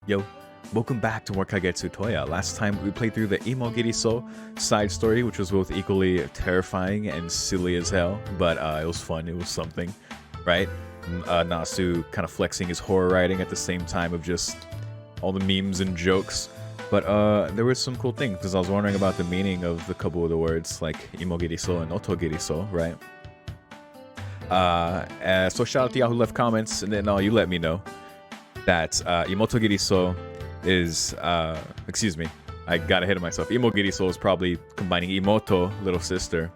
Yo, welcome back to more Kagetsu Tohya. Last time we played through the Imogiriso side story, which was both equally terrifying and silly as hell, but it was fun, it was something, right? Nasu kind of flexing his horror writing at the same time of just all the memes and jokes. But there was some cool things, because I was wondering about the meaning of a couple of the words, like Imogiriso and Otogiriso, right? So shout out to y'all who left comments, and then you let me know that Imotogiriso is, excuse me, I got ahead of myself. Imogiriso is probably combining Imoto, little sister,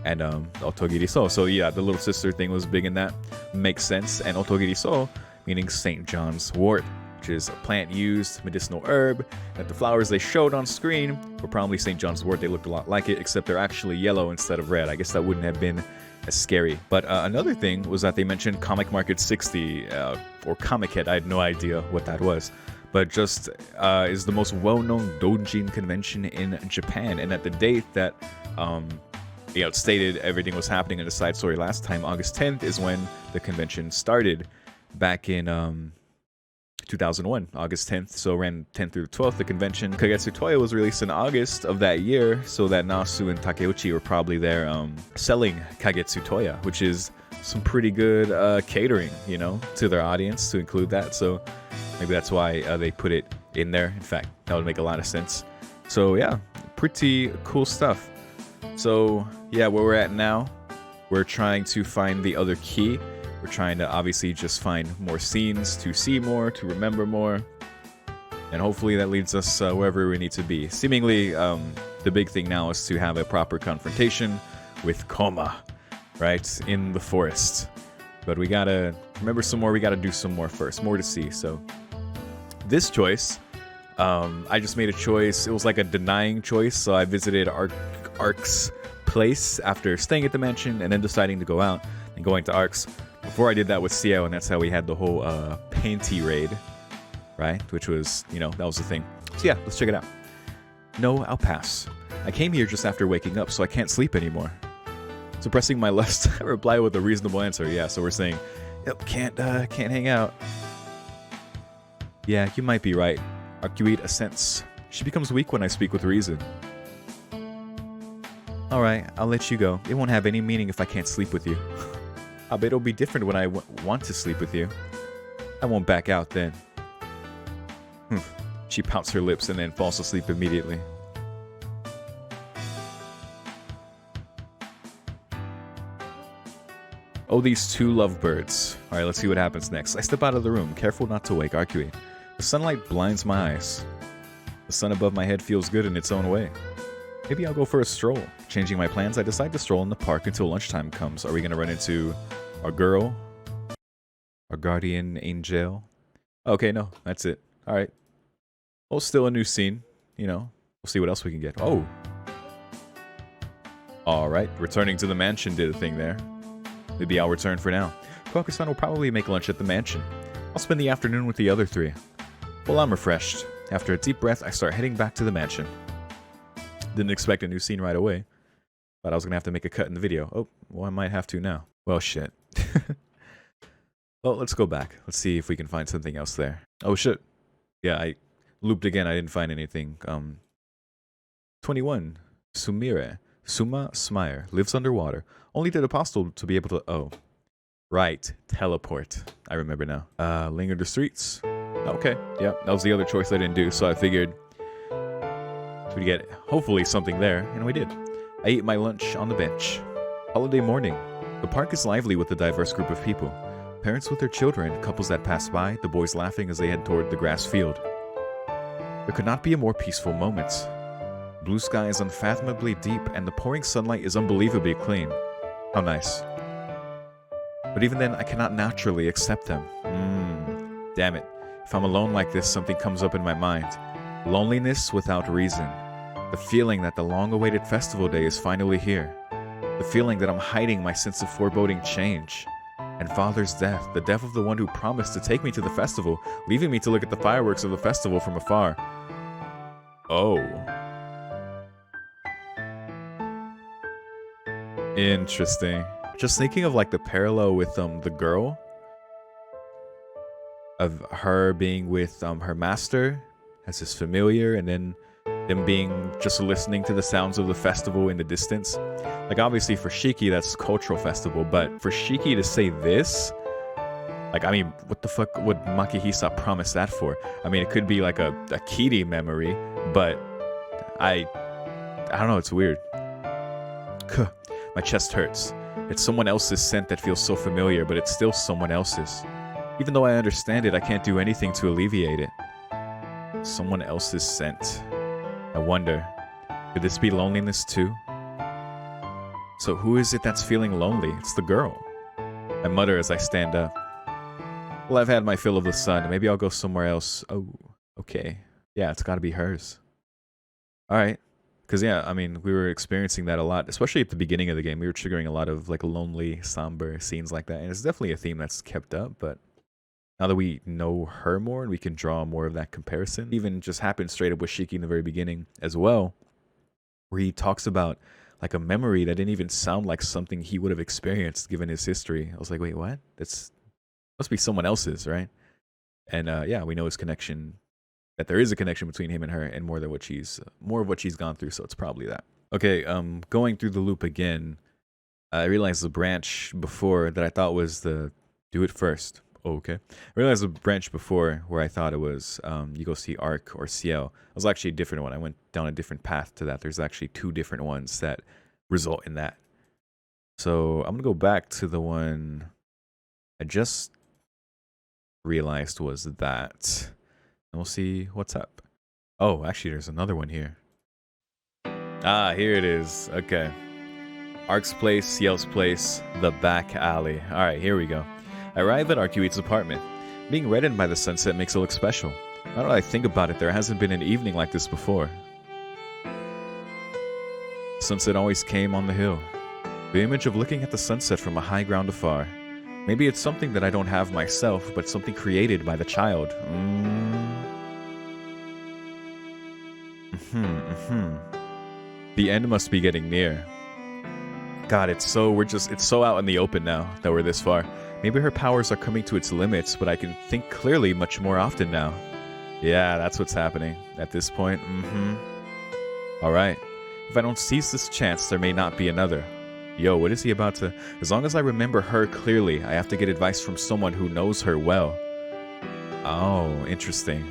and Otogiriso. So yeah, the little sister thing was big in that. Makes sense. And Otogiriso, meaning St. John's wort, which is a plant used medicinal herb. That the flowers they showed on screen were probably St. John's wort. They looked a lot like it, except they're actually yellow instead of red. I guess that wouldn't have been as scary. But another thing was that they mentioned Comic Market 60, or Comic Head. I had no idea what that was. But just is the most well-known doujin convention in Japan. And at the date that it stated everything was happening in the side story last time, August 10th is when the convention started back in 2001, August 10th, so ran 10th through the 12th, the convention. Kagetsu Tohya was released in August of that year, so that Nasu and Takeuchi were probably there selling Kagetsu Tohya, which is some pretty good catering, you know, to their audience to include that, so maybe that's why they put it in there. In fact, that would make a lot of sense. So yeah, pretty cool stuff. So yeah, where we're at now, we're trying to find the other key. We're trying to obviously just find more scenes to see more, to remember more, and hopefully that leads us wherever we need to be. Seemingly, the big thing now is to have a proper confrontation with Koma, right, in the forest. But we gotta remember some more, we gotta do some more first, more to see. So this choice, I just made a choice. It was like a denying choice, so I visited Ark's place after staying at the mansion and then deciding to go out and going to Ark's. Before I did that with Ciel, and that's how we had the whole Painty raid, right? Which was, you know, that was the thing. So yeah, let's check it out. No, I'll pass. I came here just after waking up, so I can't sleep anymore. Suppressing my lust, I reply with a reasonable answer. Yeah, so we're saying, yep, can't hang out. Yeah, you might be right. Arcuate assents. She becomes weak when I speak with reason. Alright, I'll let you go. It won't have any meaning if I can't sleep with you. I bet it'll be different when I want to sleep with you. I won't back out then. She pouts her lips and then falls asleep immediately. Oh, these two lovebirds. Alright, let's see what happens next. I step out of the room, careful not to wake Arcuate. The sunlight blinds my eyes. The sun above my head feels good in its own way. Maybe I'll go for a stroll. Changing my plans, I decide to stroll in the park until lunchtime comes. Are we going to run into our girl? Our guardian angel? Okay, no, that's it. Alright. Well, still a new scene. You know, we'll see what else we can get. Oh! Alright, returning to the mansion did a thing there. Maybe I'll return for now. Koku-san will probably make lunch at the mansion. I'll spend the afternoon with the other three. Well, I'm refreshed. After a deep breath, I start heading back to the mansion. Didn't expect a new scene right away. But I was going to have to make a cut in the video. Oh, well, I might have to now. Well, shit. Well, let's go back. Let's see if we can find something else there. Oh, shit. Yeah, I looped again. I didn't find anything. 21. Sumire. Suma Smire. Lives underwater. Only did apostle to be able to... Oh. Right. Teleport. I remember now. Linger the streets. Okay. Yeah, that was the other choice I didn't do, so I figured... we'd get hopefully something there, and we did. I ate my lunch on the bench. Holiday morning. The park is lively with a diverse group of people. Parents with their children, couples that pass by, the boys laughing as they head toward the grass field. There could not be a more peaceful moment. Blue sky is unfathomably deep, and the pouring sunlight is unbelievably clean. How nice. But even then, I cannot naturally accept them. Damn it. If I'm alone like this, something comes up in my mind. Loneliness without reason. The feeling that the long-awaited festival day is finally here. The feeling that I'm hiding my sense of foreboding change. And Father's death, the death of the one who promised to take me to the festival, leaving me to look at the fireworks of the festival from afar. Oh. Interesting. Just thinking of like the parallel with the girl. of her being with her master as his familiar, and then them being just listening to the sounds of the festival in the distance. Like, obviously for Shiki, that's cultural festival, but for Shiki to say this, like, I mean, what the fuck would Makihisa promise that for? I mean, it could be like a Kiri memory, but I don't know, it's weird. My chest hurts. It's someone else's scent that feels so familiar, but it's still someone else's. Even though I understand it, I can't do anything to alleviate it. Someone else's scent. I wonder, could this be loneliness too? So who is it that's feeling lonely? It's the girl. I mutter as I stand up. Well, I've had my fill of the sun. Maybe I'll go somewhere else. Oh, okay. Yeah, it's gotta be hers. Alright. Because, yeah, I mean, we were experiencing that a lot, especially at the beginning of the game. We were triggering a lot of, like, lonely, somber scenes like that. And it's definitely a theme that's kept up, but now that we know her more and we can draw more of that comparison, even just happened straight up with Shiki in the very beginning as well, where he talks about, like, a memory that didn't even sound like something he would have experienced given his history. I was like, wait, what? That's must be someone else's, right? And, yeah, we know his connection, that there is a connection between him and her, and more of what she's gone through, so it's probably that. Okay, going through the loop again, I realized the branch before that I thought was the do it first. Oh, okay. I realized the branch before where I thought it was you go see Arc or Ciel. It was actually a different one. I went down a different path to that. There's actually two different ones that result in that. So I'm gonna go back to the one I just realized was that. And we'll see what's up. Oh, actually, there's another one here. Ah, here it is. Okay. Ark's place, Ciel's place, the back alley. All right, here we go. I arrive at Arcuite's apartment. Being reddened by the sunset makes it look special. Now that I think about it, there hasn't been an evening like this before. Sunset always came on the hill. The image of looking at the sunset from a high ground afar. Maybe it's something that I don't have myself, but something created by the child. The end must be getting near. God, it's so out in the open now that we're this far. Maybe her powers are coming to its limits, but I can think clearly much more often now. Yeah, that's what's happening at this point. Alright. If I don't seize this chance, there may not be another. Yo, what is he about to... As long as I remember her clearly, I have to get advice from someone who knows her well. Oh, interesting.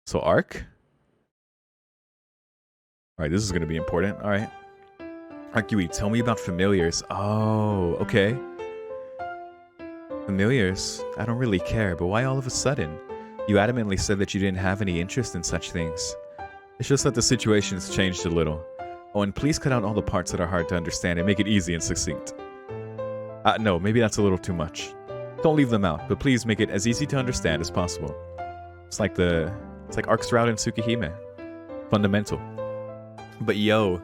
So, Arc? Alright, this is going to be important. Alright. Arcuite, tell me about familiars. Oh, okay. Familiars? I don't really care, but why all of a sudden? You adamantly said that you didn't have any interest in such things. It's just that the situation's changed a little. Oh, and please cut out all the parts that are hard to understand and make it easy and succinct. No, maybe that's a little too much. Don't leave them out, but please make it as easy to understand as possible. It's like Ark's route in Tsukihime. Fundamental. But yo,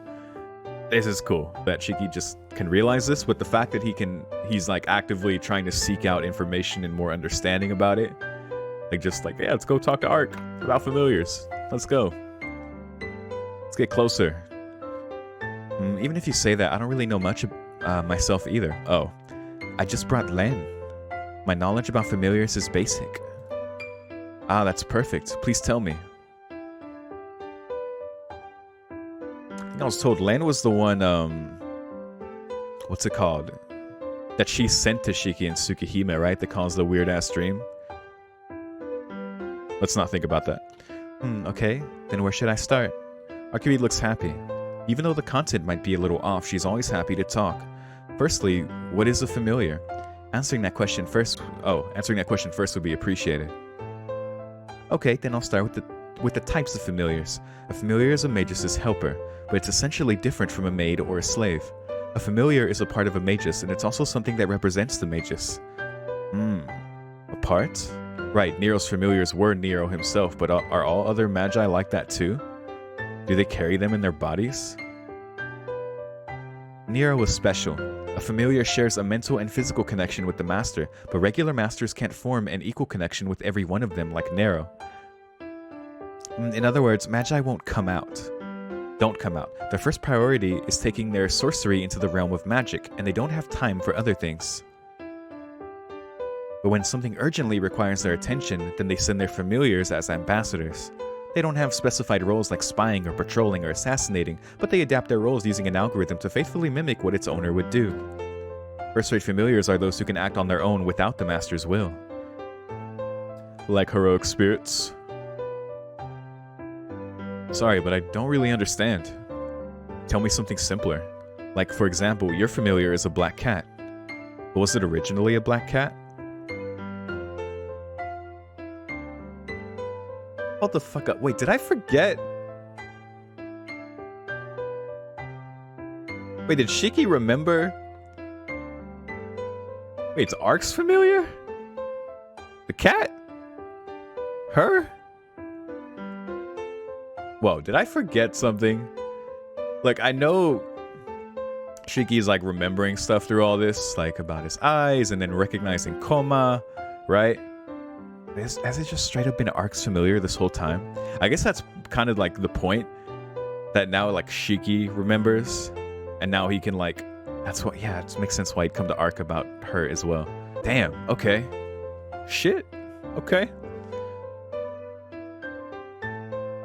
this is cool that Shiki just can realize this, with the fact that he's like actively trying to seek out information and more understanding about it. Like, just like, yeah, let's go talk to Arc about familiars. Let's go. Let's get closer. Even if you say that, I don't really know much myself either. Oh, I just brought Len. My knowledge about familiars is basic. Ah, that's perfect. Please tell me. I was told Len was the one, what's it called? That she sent to Shiki and Tsukihime, right? That caused the weird-ass dream. Let's not think about that. Okay. Then where should I start? Arcuite looks happy. Even though the content might be a little off, she's always happy to talk. Firstly, what is a familiar? Answering that question first would be appreciated. Okay, then I'll start with the types of familiars. A familiar is a magus' helper, but it's essentially different from a maid or a slave. A familiar is a part of a magus, and it's also something that represents the magus. A part? Right, Nero's familiars were Nero himself, but are all other magi like that too? Do they carry them in their bodies? Nero was special. A familiar shares a mental and physical connection with the master, but regular masters can't form an equal connection with every one of them like Nero. In other words, magi don't come out. Their first priority is taking their sorcery into the realm of magic, and they don't have time for other things. But when something urgently requires their attention, then they send their familiars as ambassadors. They don't have specified roles like spying or patrolling or assassinating, but they adapt their roles using an algorithm to faithfully mimic what its owner would do. First-rate familiars are those who can act on their own without the master's will. Like heroic spirits. Sorry, but I don't really understand. Tell me something simpler. Like, for example, your familiar is a black cat. But was it originally a black cat? Hold the fuck up. Wait, did I forget? Wait, did Shiki remember? Wait, it's Ark's familiar? The cat? Her? Whoa, did I forget something? Like, I know Shiki's like remembering stuff through all this, like about his eyes and then recognizing Koma, right? Has it just straight up been Ark's familiar this whole time? I guess that's kind of like the point, that now like Shiki remembers and now he can like, that's what, yeah, it makes sense why he'd come to Ark about her as well. Damn, okay. Shit, okay.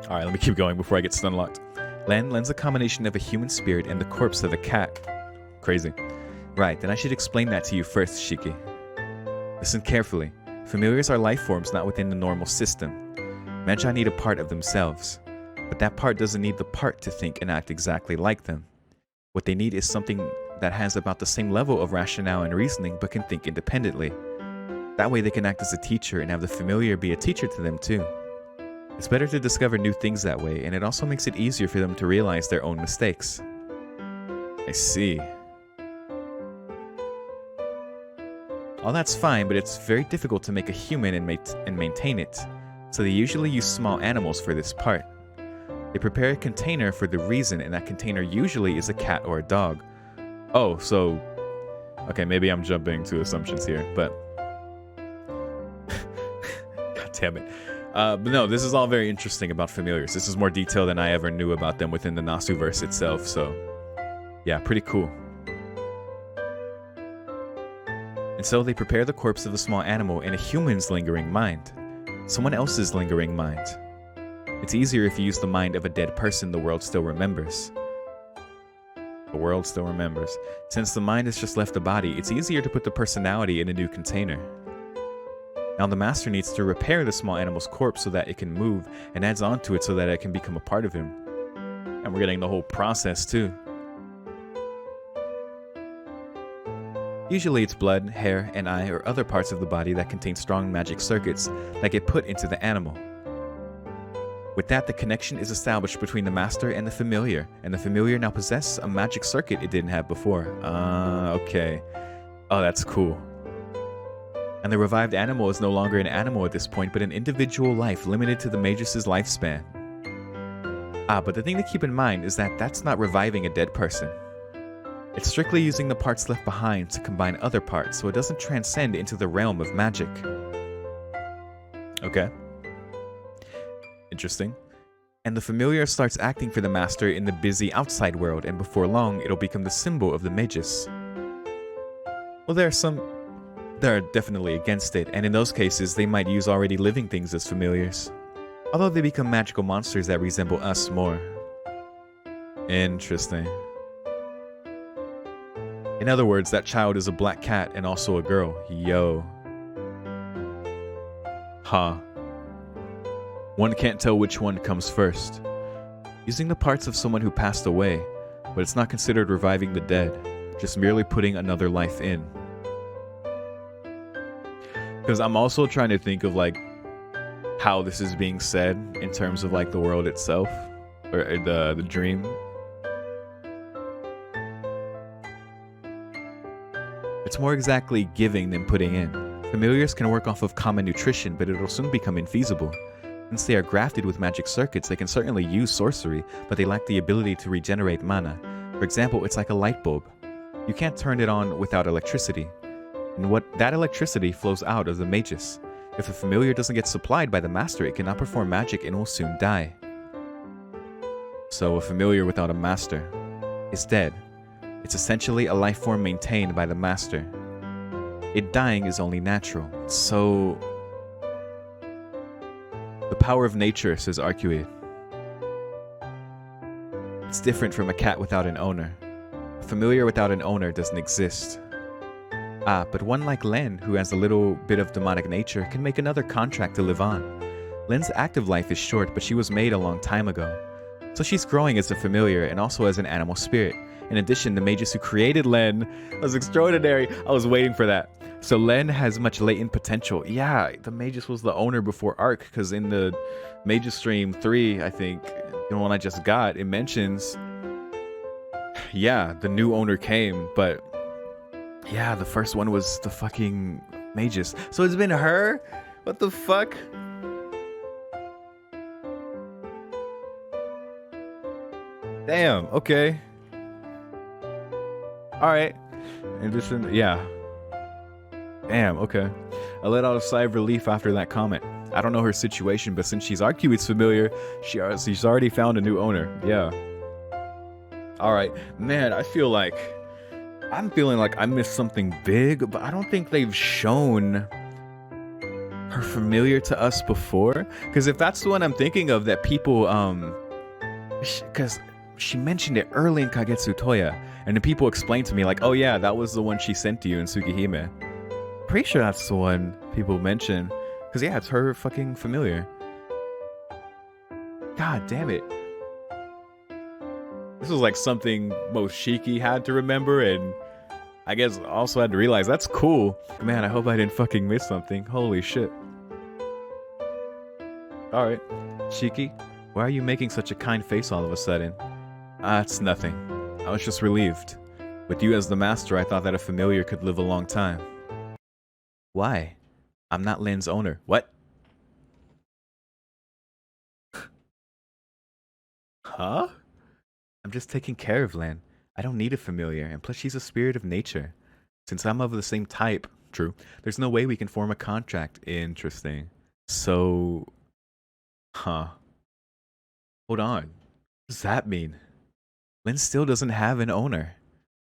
Alright, let me keep going before I get stun locked. Lan lends a combination of a human spirit and the corpse of a cat. Crazy. Right, then I should explain that to you first, Shiki. Listen carefully. Familiars are life forms not within the normal system. Magi need a part of themselves, but that part doesn't need the part to think and act exactly like them. What they need is something that has about the same level of rationale and reasoning but can think independently. That way they can act as a teacher and have the familiar be a teacher to them too. It's better to discover new things that way, and it also makes it easier for them to realize their own mistakes. I see. All that's fine, but it's very difficult to make a human and maintain it, so they usually use small animals for this part. They prepare a container for the reason, and that container usually is a cat or a dog. Oh, so... Okay, maybe I'm jumping to assumptions here, but... God damn it. But no, this is all very interesting about familiars. This is more detail than I ever knew about them within the Nasuverse itself, so... Yeah, pretty cool. And so they prepare the corpse of a small animal in a human's lingering mind. Someone else's lingering mind. It's easier if you use the mind of a dead person the world still remembers. The world still remembers. Since the mind has just left the body, it's easier to put the personality in a new container. Now the master needs to repair the small animal's corpse so that it can move, and adds onto it so that it can become a part of him. And we're getting the whole process too. Usually it's blood, hair, and eye or other parts of the body that contain strong magic circuits that get put into the animal. With that, the connection is established between the master and the familiar now possesses a magic circuit it didn't have before. Okay. Oh, that's cool. And the revived animal is no longer an animal at this point, but an individual life limited to the Magus' lifespan. But the thing to keep in mind is that that's not reviving a dead person. It's strictly using the parts left behind to combine other parts, so it doesn't transcend into the realm of magic. Okay. Interesting. And the familiar starts acting for the master in the busy outside world, and before long, it'll become the symbol of the Magus. Well, there are definitely against it, and in those cases, they might use already living things as familiars. Although they become magical monsters that resemble us more. Interesting. In other words, that child is a black cat and also a girl. Yo. Huh. One can't tell which one comes first. Using the parts of someone who passed away, but it's not considered reviving the dead, just merely putting another life in. Because I'm also trying to think of like how this is being said in terms of like the world itself, or the dream. It's more exactly giving than putting in. Familiars can work off of common nutrition, but it'll soon become infeasible. Since they are grafted with magic circuits, they can certainly use sorcery, but they lack the ability to regenerate mana. For example, it's like a light bulb. You can't turn it on without electricity. And that electricity flows out of the Magus. If a familiar doesn't get supplied by the master, it cannot perform magic and will soon die. So a familiar without a master is dead. It's essentially a life form maintained by the master. It dying is only natural. So... The power of nature, says Arcueid. It's different from a cat without an owner. A familiar without an owner doesn't exist. Ah, but one like Len, who has a little bit of demonic nature, can make another contract to live on. Len's active life is short, but she was made a long time ago. So she's growing as a familiar and also as an animal spirit. In addition, the magus who created Len was extraordinary. I was waiting for that. So Len has much latent potential. Yeah, the magus was the owner before Arc, because in the Magus Stream 3, I think, the one I just got, it mentions, yeah, the new owner came, but yeah, the first one was the fucking magus. So it's been her? What the fuck? Damn, okay. Alright. And this, yeah. Damn, okay. I let out a sigh of relief after that comment. I don't know her situation, but since she's Arcueid's familiar, she's already found a new owner. Yeah. Alright. Man, I'm feeling like I missed something big, but I don't think they've shown her familiar to us before. Because if that's the one I'm thinking of, that people, because she mentioned it early in Kagetsu Tohya, and then people explained to me like, oh yeah, that was the one she sent to you in Tsukihime. Pretty sure that's the one people mention, because yeah, it's her fucking familiar. God damn it. This was like something Moshiki had to remember, and I guess also had to realize. That's cool. Man, I hope I didn't fucking miss something. Holy shit. Alright. Shiki, why are you making such a kind face all of a sudden? It's nothing. I was just relieved. With you as the master, I thought that a familiar could live a long time. Why? I'm not Len's owner. What? Huh? I'm just taking care of Len. I don't need a familiar, and plus she's a spirit of nature. Since I'm of the same type, true, there's no way we can form a contract. Interesting. So... Huh. Hold on. What does that mean? Len still doesn't have an owner.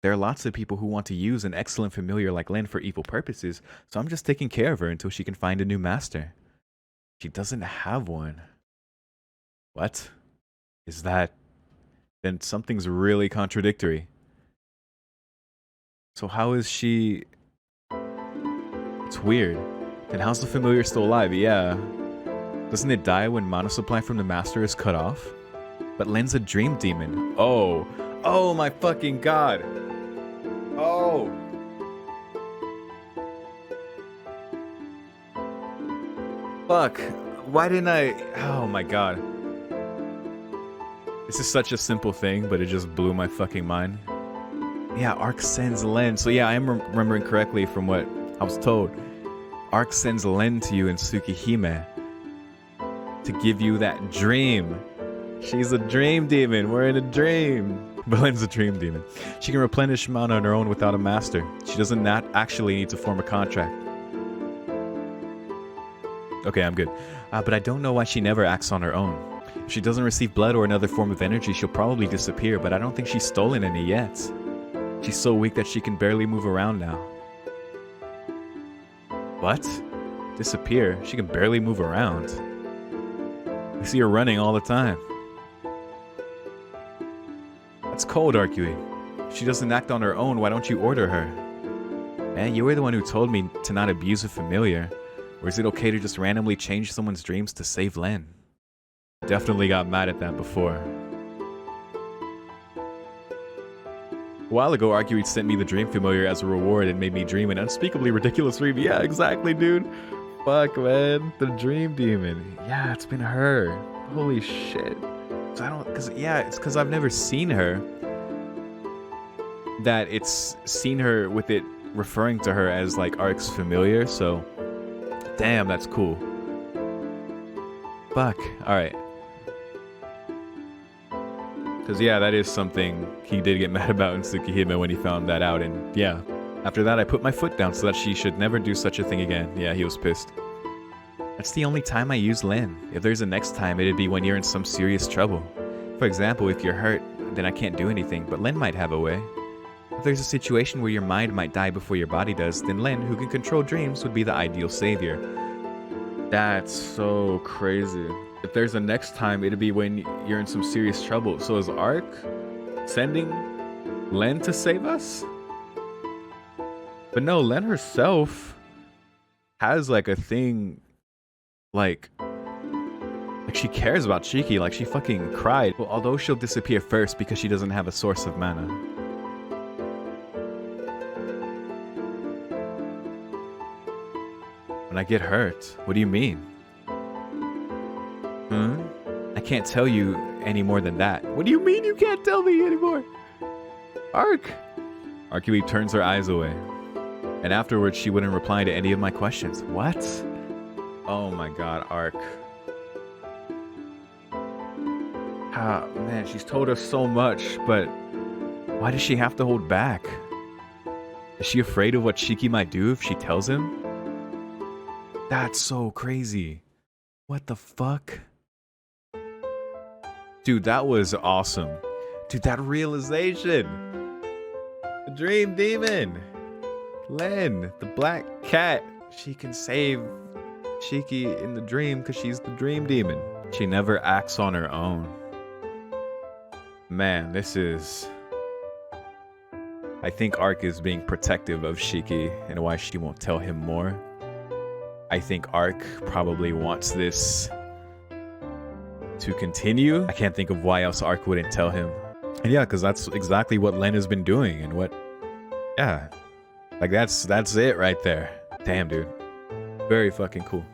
There are lots of people who want to use an excellent familiar like Len for evil purposes, so I'm just taking care of her until she can find a new master. She doesn't have one. What? Is that... Then something's really contradictory. So how is she... It's weird. Then how's the familiar still alive? Yeah. Doesn't it die when mana supply from the master is cut off? But Len's a dream demon. Oh. Oh my fucking god. Oh. Fuck. Why didn't I... Oh my god. This is such a simple thing, but it just blew my fucking mind. Yeah, Arc sends Len. So yeah, I am remembering correctly from what I was told. Arc sends Len to you in Tsukihime to give you that dream. She's a dream demon. We're in a dream. But Len's a dream demon. She can replenish mana on her own without a master. She doesn't actually need to form a contract. Okay, I'm good. But I don't know why she never acts on her own. If she doesn't receive blood or another form of energy, she'll probably disappear, but I don't think she's stolen any yet. She's so weak that she can barely move around now. What? Disappear? She can barely move around. I see her running all the time. That's cold, Arcueid. If she doesn't act on her own, why don't you order her? Man, you were the one who told me to not abuse a familiar. Or is it okay to just randomly change someone's dreams to save Len? Definitely got mad at that before. A while ago, Arcueid sent me the dream familiar as a reward and made me dream an unspeakably ridiculous dream. Yeah, exactly, dude. Fuck, man. The dream demon. Yeah, it's been her. Holy shit. So I don't... it's because I've never seen her. That it's seen her with it referring to her as, like, Arc's familiar, so... Damn, that's cool. Fuck. Alright. Because, yeah, that is something he did get mad about in Tsukihime when he found that out, and yeah. After that, I put my foot down so that she should never do such a thing again. Yeah, he was pissed. That's the only time I use Len. If there's a next time, it'd be when you're in some serious trouble. For example, if you're hurt, then I can't do anything, but Len might have a way. If there's a situation where your mind might die before your body does, then Len, who can control dreams, would be the ideal savior. That's so crazy. If there's a next time, it'd be when you're in some serious trouble. So is Arc sending Len to save us? But no, Len herself has like a thing, like she cares about Shiki, like she fucking cried. Well, although she'll disappear first because she doesn't have a source of mana. When I get hurt, what do you mean? I can't tell you any more than that. What do you mean you can't tell me anymore? Arc! Arcubi turns her eyes away. And afterwards, she wouldn't reply to any of my questions. What? Oh my god, Arc. Ah, man, she's told us so much, but why does she have to hold back? Is she afraid of what Shiki might do if she tells him? That's so crazy. What the fuck? Dude, that was awesome. Dude, that realization. The dream demon. Len, the black cat. She can save Shiki in the dream because she's the dream demon. She never acts on her own. Man, this is... I think Arc is being protective of Shiki and why she won't tell him more. I think Arc probably wants this to continue. I can't think of why else Arc wouldn't tell him. And yeah, because that's exactly what Len has been doing and what... Yeah. Like, that's it right there. Damn, dude. Very fucking cool.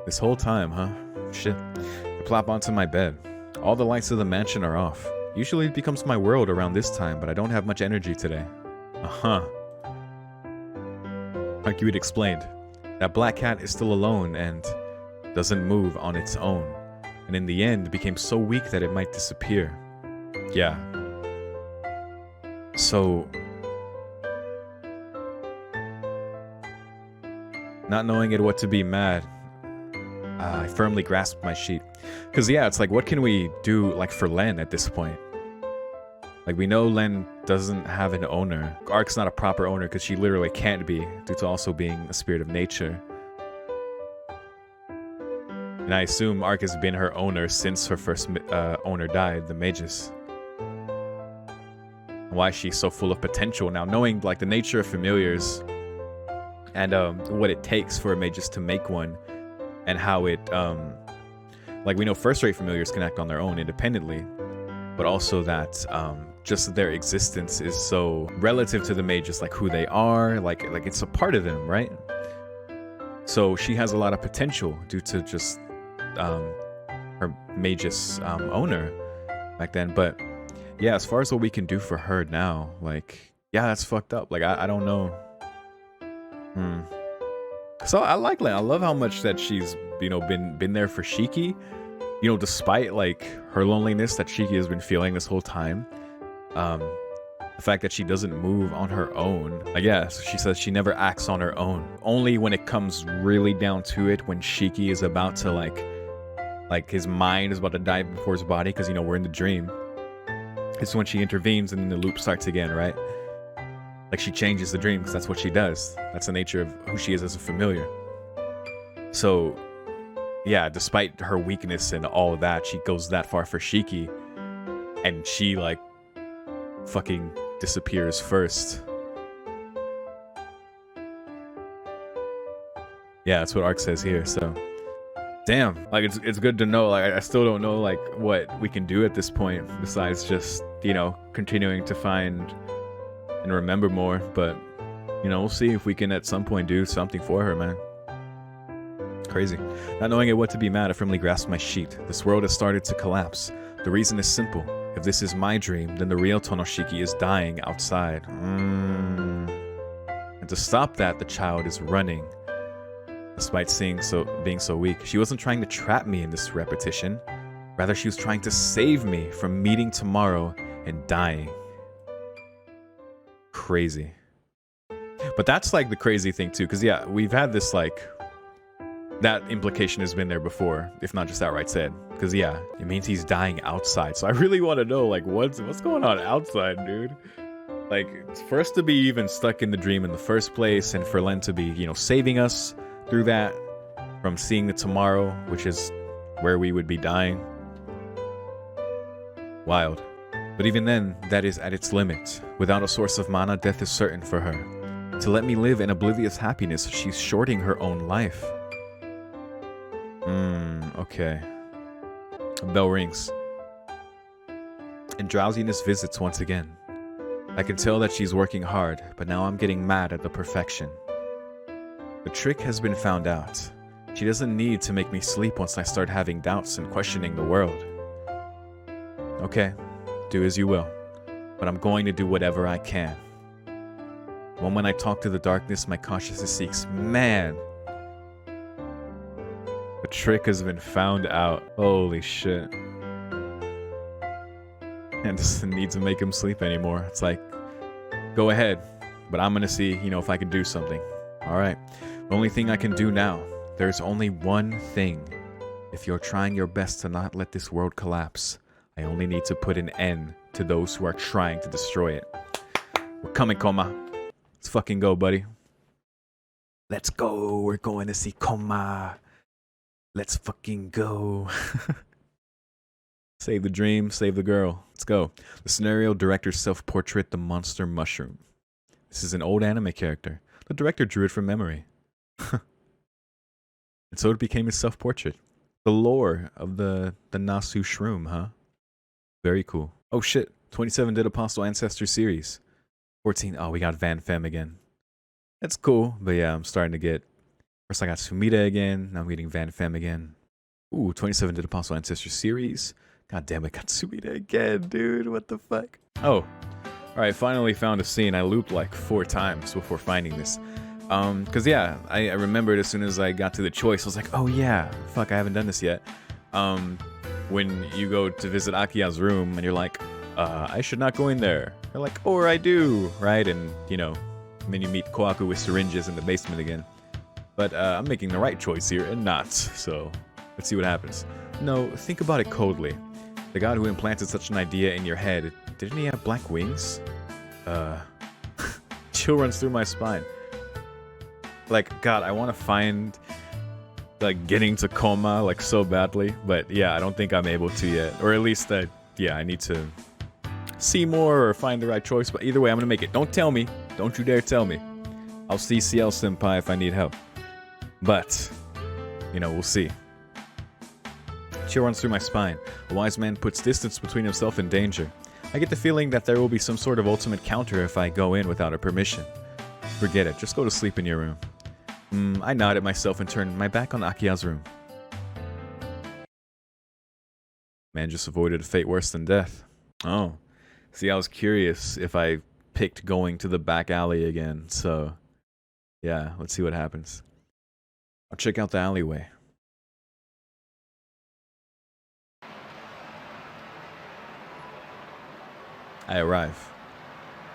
This whole time, huh? Shit. I plop onto my bed. All the lights of the mansion are off. Usually it becomes my world around this time, but I don't have much energy today. Uh-huh. Like you had explained, that black cat is still alone and doesn't move on its own. And in the end, became so weak that it might disappear. Yeah. So... Not knowing at what to be mad, I firmly grasped my sheet. Because yeah, it's like, what can we do like for Len at this point? Like, we know Len doesn't have an owner. Arc's not a proper owner because she literally can't be, due to also being a spirit of nature. And I assume Arc has been her owner since her first owner died, the Magus. Why she's so full of potential now, knowing like the nature of familiars and what it takes for a Magus to make one, and how it like, we know first-rate familiars can act on their own independently, but also that just their existence is so relative to the Magus, like who they are, like it's a part of them, right? So she has a lot of potential due to just her Magus owner back then. But yeah, as far as what we can do for her now, like, yeah, that's fucked up. Like, I don't know. So I like Len. I love how much that she's, you know, been there for Shiki, you know, despite like her loneliness that Shiki has been feeling this whole time. The fact that she doesn't move on her own. Like, yeah, so she says she never acts on her own. Only when it comes really down to it, when Shiki is about to like his mind is about to die before his body, because, you know, we're in the dream. It's when she intervenes and then the loop starts again, right? Like, she changes the dream because that's what she does. That's the nature of who she is as a familiar. So, yeah, despite her weakness and all of that, she goes that far for Shiki. And she, like, fucking disappears first. Yeah, that's what Arc says here, so... Damn, like, it's good to know. Like, I still don't know, like, what we can do at this point, besides just, you know, continuing to find... and remember more, but you know, we'll see if we can at some point do something for her, man. Crazy. Not knowing at what to be mad, I firmly grasped my sheet. This world has started to collapse. The reason is simple. If this is my dream, then the real Tonoshiki is dying outside. And to stop that, the child is running. Despite being so weak, she wasn't trying to trap me in this repetition. Rather, she was trying to save me from meeting tomorrow and dying. Crazy. But that's like the crazy thing too, because yeah, we've had this like That implication has been there before, if not just outright said. Because yeah, it means he's dying outside. So I really want to know, like, what's going on outside, dude? Like, for us to be even stuck in the dream in the first place, and for Len to be, you know, saving us through that from seeing the tomorrow, which is where we would be dying. Wild. But even then, that is at its limit. Without a source of mana, death is certain for her. To let me live in oblivious happiness, she's shorting her own life. Okay. A bell rings. And drowsiness visits once again. I can tell that she's working hard, but now I'm getting mad at the perfection. The trick has been found out. She doesn't need to make me sleep once I start having doubts and questioning the world. Okay, do as you will, but I'm going to do whatever I can. The moment I talk to the darkness, my consciousness seeks, man! The trick has been found out. Holy shit. And doesn't need to make him sleep anymore. It's like, go ahead, but I'm gonna see, you know, if I can do something. Alright, the only thing I can do now, there's only one thing. If you're trying your best to not let this world collapse, I only need to put an end to those who are trying to destroy it. We're coming, Koma. Let's fucking go, buddy. Let's go. We're going to see Koma. Let's fucking go. Save the dream, save the girl. Let's go. The scenario director's self-portrait, The Monster Mushroom. This is an old anime character. The director drew it from memory. And so it became his self-portrait. The lore of the Nasu Shroom, huh? Very cool. Oh shit. 27 did Apostle Ancestor series. 14. Oh, we got Van Femme again. That's cool. But yeah, I'm starting to get... First I got Sumida again. Now I'm getting Van Femme again. Ooh, 27 did Apostle Ancestor series. God damn it, got Sumida again, dude. What the fuck? Oh. Alright, finally found a scene. I looped like 4 times before finding this. Cause yeah, I remembered as soon as I got to the choice, I was like, oh yeah, fuck, I haven't done this yet. When you go to visit Akiya's room and you're like, I should not go in there. You're like, or I do, right? And, you know, and then you meet Koaku with syringes in the basement again. But I'm making the right choice here and not, so let's see what happens. No, think about it coldly. The god who implanted such an idea in your head, didn't he have black wings? Chill runs through my spine. Like, God, I want to find, like, getting to Koma, like, so badly. But, yeah, I don't think I'm able to yet. Or at least, yeah, I need to see more or find the right choice. But either way, I'm going to make it. Don't tell me. Don't you dare tell me. I'll see CL Senpai if I need help. But, you know, we'll see. Chill runs through my spine. A wise man puts distance between himself and danger. I get the feeling that there will be some sort of ultimate counter if I go in without a permission. Forget it. Just go to sleep in your room. I nod at myself and turn my back on Akiya's room. Man just avoided a fate worse than death. Oh. See, I was curious if I picked going to the back alley again, so... yeah, let's see what happens. I'll check out the alleyway. I arrive.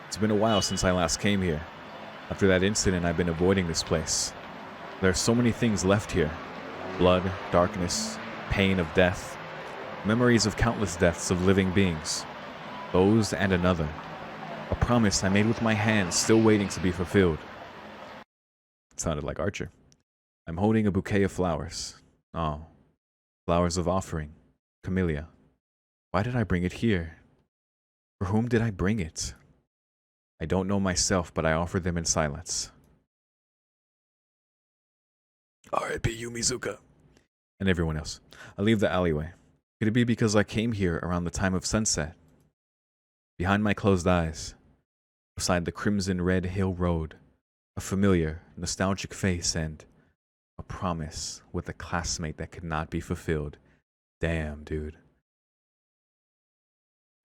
It's been a while since I last came here. After that incident, I've been avoiding this place. There are so many things left here. Blood, darkness, pain of death. Memories of countless deaths of living beings. Those and another. A promise I made with my hands still waiting to be fulfilled. It sounded like Archer. I'm holding a bouquet of flowers. Oh. Flowers of offering. Camellia. Why did I bring it here? For whom did I bring it? I don't know myself, but I offer them in silence. R.I.P. Yumizuka. And everyone else. I leave the alleyway. Could it be because I came here around the time of sunset? Behind my closed eyes, beside the crimson-red hill road, a familiar, nostalgic face and a promise with a classmate that could not be fulfilled. Damn, dude.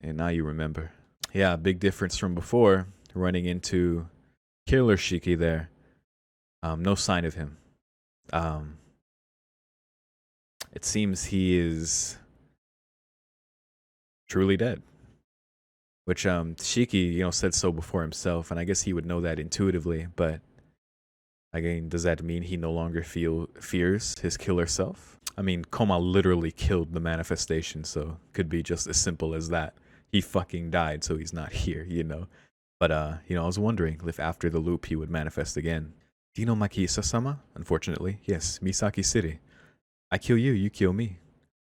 And now you remember. Yeah, big difference from before. Running into Killer Shiki there. No sign of him. It seems he is truly dead. Which Shiki, you know, said so before himself, and I guess he would know that intuitively, but Again, does that mean he no longer fears his killer self? I mean, Koma literally killed the manifestation, so could be just as simple as that. He fucking died, so he's not here, you know? But, you know, I was wondering if after the loop he would manifest again. Do you know Maki-sama? Unfortunately, yes, Misaki City. I kill you, you kill me.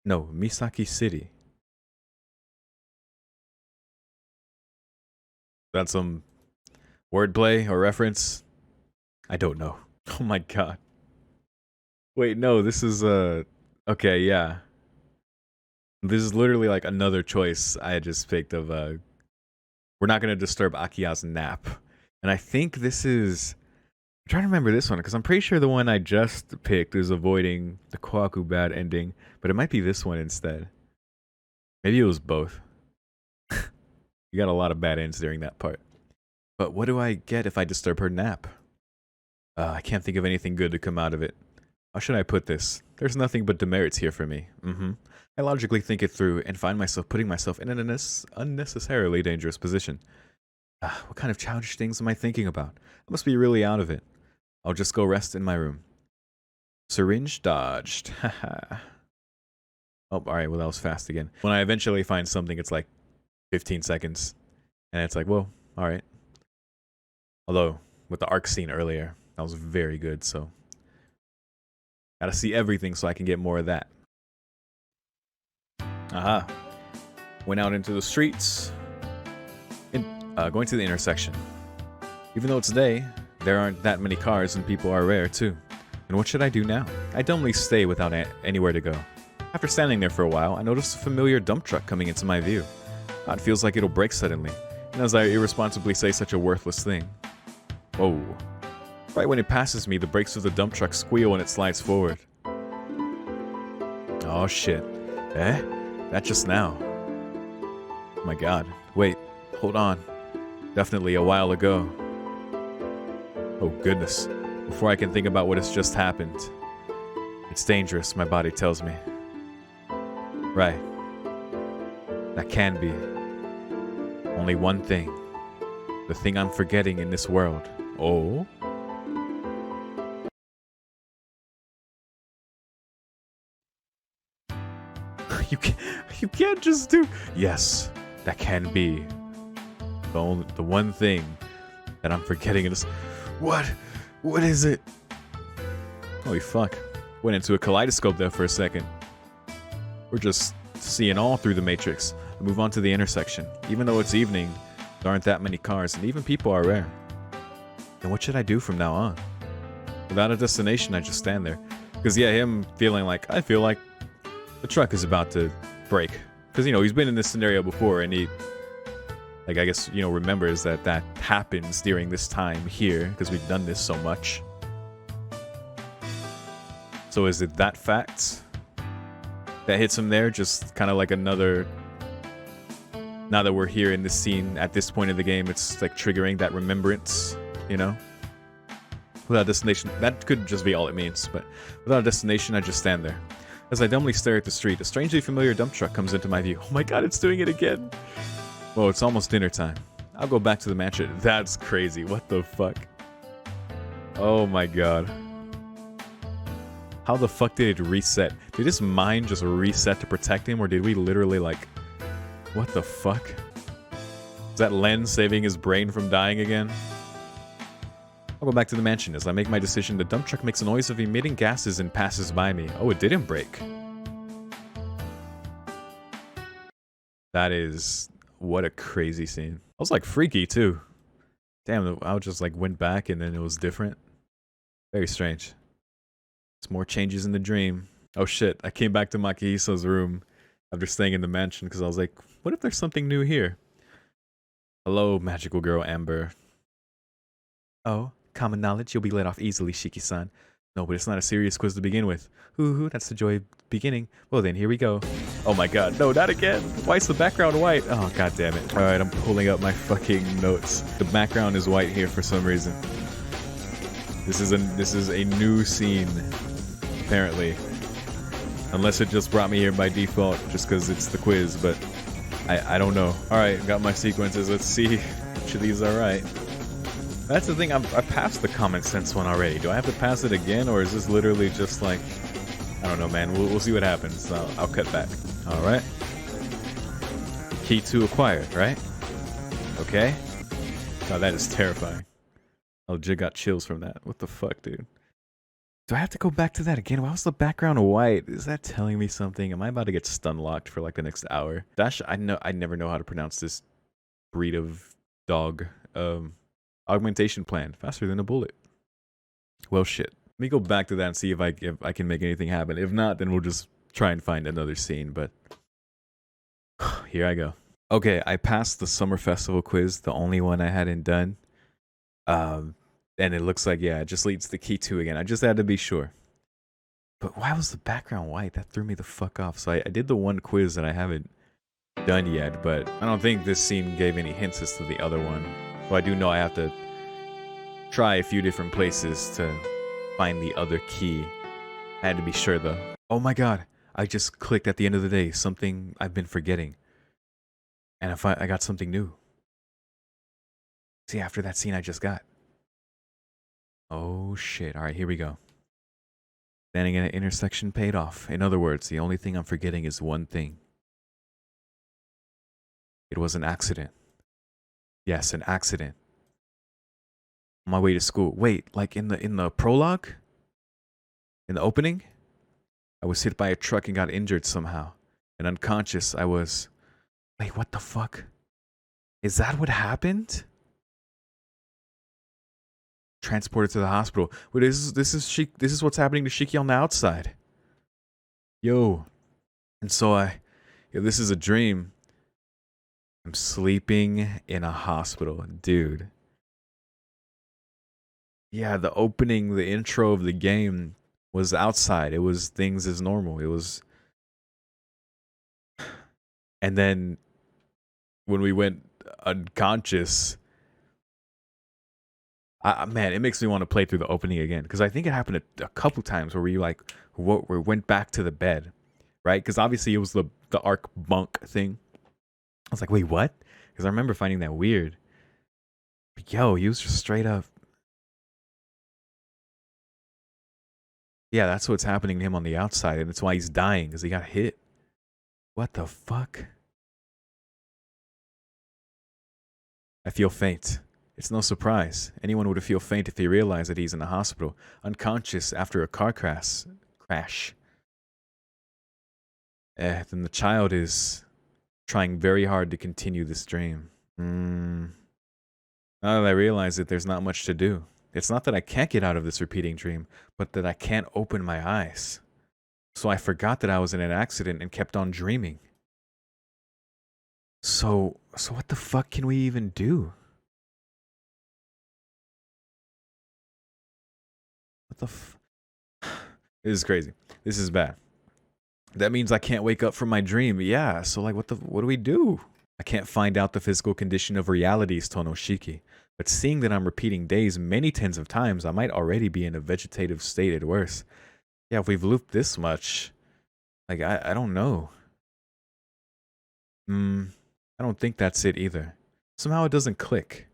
No, Misaki City. That's some wordplay or reference? I don't know. Oh my god. Wait, no, this is, okay, yeah. This is literally like another choice I just picked of, we're not gonna disturb Akiya's nap. And I think this is... I'm trying to remember this one, because I'm pretty sure the one I just picked is avoiding the Kwaku bad ending, but it might be this one instead. Maybe it was both. You got a lot of bad ends during that part. But what do I get if I disturb her nap? I can't think of anything good to come out of it. How should I put this? There's nothing but demerits here for me. I logically think it through and find myself putting myself in an unnecessarily dangerous position. What kind of childish things am I thinking about? I must be really out of it. I'll just go rest in my room. Syringe dodged. Haha. Oh, alright, well that was fast again. When I eventually find something, it's like 15 seconds. And it's like, whoa, alright. Although, with the arc scene earlier, that was very good, so... Gotta see everything so I can get more of that. Aha. Went out into the streets. Going to the intersection. Even though it's day, there aren't that many cars and people are rare too. And what should I do now? I dumbly stay without anywhere to go. After standing there for a while, I noticed a familiar dump truck coming into my view. It feels like it'll break suddenly, and as I irresponsibly say such a worthless thing. Whoa. Right when it passes me, the brakes of the dump truck squeal and it slides forward. Oh shit. Eh? That just now. Oh my god. Wait. Hold on. Definitely a while ago. Oh goodness. Before I can think about what has just happened. It's dangerous, my body tells me. Right. That can be. Only one thing. The thing I'm forgetting in this world. Oh? You can't just do... Yes, that can be. The one thing that I'm forgetting is... What? What is it? Holy fuck. Went into a kaleidoscope there for a second. We're just seeing all through the Matrix. I move on to the intersection. Even though it's evening, there aren't that many cars, and even people are rare. Then what should I do from now on? Without a destination, I just stand there. Because yeah, him feeling like, I feel like the truck is about to break. Because, you know, he's been in this scenario before, and he, like, I guess, you know, remembers that that happens during this time here, because we've done this so much. So is it that fact that hits him there? Just kind of like another... Now that we're here in this scene, at this point of the game, it's like triggering that remembrance, you know? Without a destination, that could just be all it means, but without a destination, I just stand there. As I dumbly stare at the street, a strangely familiar dump truck comes into my view. Oh my god, it's doing it again! Well, it's almost dinner time. I'll go back to the mansion. That's crazy, what the fuck? Oh my god. How the fuck did it reset? Did his mind just reset to protect him, or did we literally like... What the fuck? Is that Len saving his brain from dying again? I'll go back to the mansion. As I make my decision, the dump truck makes a noise of emitting gases and passes by me. Oh, it didn't break. That is... What a crazy scene. I was like freaky too. Damn, I just like went back and then it was different. Very strange. Some more changes in the dream. Oh shit, I came back to Makihiso's room after staying in the mansion because I was like, what if there's something new here? Hello, magical girl Amber. Oh, common knowledge, you'll be let off easily, Shiki-san. No, but it's not a serious quiz to begin with. Hoo-hoo, that's the joy of beginning. Well then, here we go. Oh my god, no, not again! Why is the background white? Oh, god damn it. Alright, I'm pulling up my fucking notes. The background is white here for some reason. This is a new scene, apparently. Unless it just brought me here by default, just because it's the quiz, but I don't know. Alright, got my sequences. Let's see which of these are right. That's the thing, I've passed the common sense one already. Do I have to pass it again, or is this literally just like, I don't know, man. We'll see what happens. I'll cut back. All right. Key to acquired, right? Okay. Oh, that is terrifying. I legit got chills from that. What the fuck, dude? Do I have to go back to that again? Why was the background white? Is that telling me something? Am I about to get stun locked for like the next hour? I never know how to pronounce this breed of dog. Augmentation plan. Faster than a bullet. Well, shit. Let me go back to that and see if I can make anything happen. If not, then we'll just try and find another scene. But here I go. Okay, I passed the summer festival quiz, the only one I hadn't done. And it looks like, yeah, it just leads to key 2 again. I just had to be sure. But why was the background white? That threw me the fuck off. So I did the one quiz that I haven't done yet, but I don't think this scene gave any hints as to the other one. So I do know I have to try a few different places to find the other key. I had to be sure though. Oh my god, I just clicked at the end of the day, something I've been forgetting. And I got something new. See, after that scene I just got. Oh shit, alright, here we go. Standing in an intersection paid off. In other words, the only thing I'm forgetting is one thing. It was an accident. Yes, an accident. On my way to school. Wait, like in the prologue? In the opening? I was hit by a truck and got injured somehow. And unconscious, I was... Wait, what the fuck? Is that what happened? Transported to the hospital. Wait, this is what's happening to Shiki on the outside. Yo. And so this is a dream. I'm sleeping in a hospital. Dude. Yeah, the opening, the intro of the game was outside. It was things as normal. It was... And then when we went unconscious... man, it makes me want to play through the opening again. Because I think it happened a couple times where we went back to the bed. Right? Because obviously it was the arc bunk thing. I was like, wait, what? Because I remember finding that weird. But yo, he was just straight up... Yeah, that's what's happening to him on the outside. And it's why he's dying. Because he got hit. What the fuck? I feel faint. It's no surprise. Anyone would feel faint if they realize that he's in the hospital, unconscious after a car crash. Then the child is trying very hard to continue this dream. Now that I realize that there's not much to do. It's not that I can't get out of this repeating dream, but that I can't open my eyes. So I forgot that I was in an accident and kept on dreaming. So what the fuck can we even do? What the This is crazy. This is bad. That means I can't wake up from my dream. Yeah, so like what do we do? I can't find out the physical condition of realities, Tonoshiki. But seeing that I'm repeating days many tens of times, I might already be in a vegetative state at worst. Yeah, if we've looped this much, like I don't know. I don't think that's it either. Somehow it doesn't click.